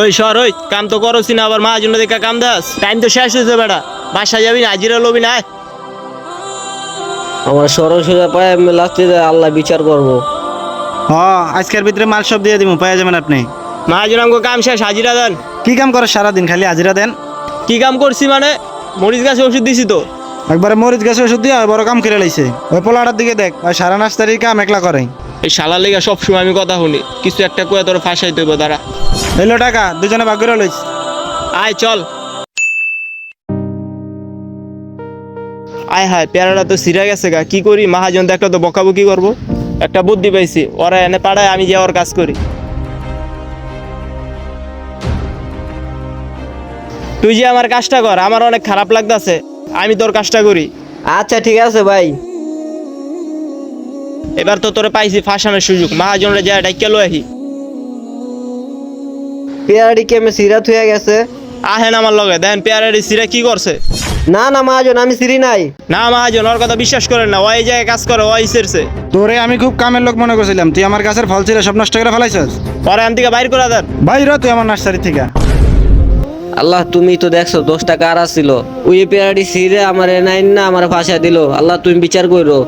ওই সর ওই কাম তো করছি না, আবার মহাজন দেখা কাম দাস। টাইম তো শেষ হয়েছে বেটা, বাসা যাবি না, হাজিরা লবি না। আমার সরল সোজা পায়ে আমি লাস্টে আল্লাহ বিচার করব। আজকের ভিতরে মাল সব দিয়ে দিব, পেয়ে যাবেন আপনি। মহাজন আমাকে কাম শেষ, হাজিরা দেন। কি কাম করে সারাদিন, খালি হাজিরা দেন? কি কাম করছি মানে মরিচ গাছে ওষুধ দিছি তো। একবারে মরিচ গাছে ওষুধ দিয়ে বড় কাম করে লাইছে। ওই পোলাটার দিকে দেখ, ওই সারা নাস্তারির কাম একলা করে। এই শালা লেগা সবসময় আমি কথা শুনি, কিছু একটা কয়ে তোর ফাঁসাই দেবো দাঁড়া। এলো টাকা, দুজনে ভাগ করে লইস। আয় চল। আয় হায়, পেয়ারাটা তো সিরা গেছে গা, কি করি? মহাজন তো একটা তো বকাবকি করবো। একটা বুদ্ধি পাইছি, ওরা এনে পাড়ায়, আমি যে ওর কাজ করি। তুই যে আমার কাজটা কর, আমার অনেক খারাপ লাগতাছে, আমি তোর কাজটা করি। আচ্ছা ঠিক আছে ভাই। এবার তো তোরে পাইছি ফাঁসানোর সুযোগ, মহাজনরে যায় ডাইকা লই আহি। পেয়ারাটি কেমে সিরাত হয়ে গেছে? আহেন আমার লগে, দেন পেয়ারের সিরা কি করছে। না না মহাজন, আমি সিরি নাই। না মহাজন, ওর কথা বিশ্বাস করেন না, ওই জায়গায় কাজ করে, ওই সেরছে। তোরে আমি খুব কামের লোক মনে করছিলাম, তুই আমার গাছের ফল ছিল সব নষ্ট করে ফেলাইছস। পরে আন থেকে বাইর করে দেন। বাইর হ তুই আমার নার্সারি থেকে। আল্লাহ তুমি তো দেখছো 10 টাকা আর ছিল, ওই পেয়ারাটি সিরে আমার নাইন না আমার ফাঁসা দিল। আল্লাহ তুমি বিচার করো।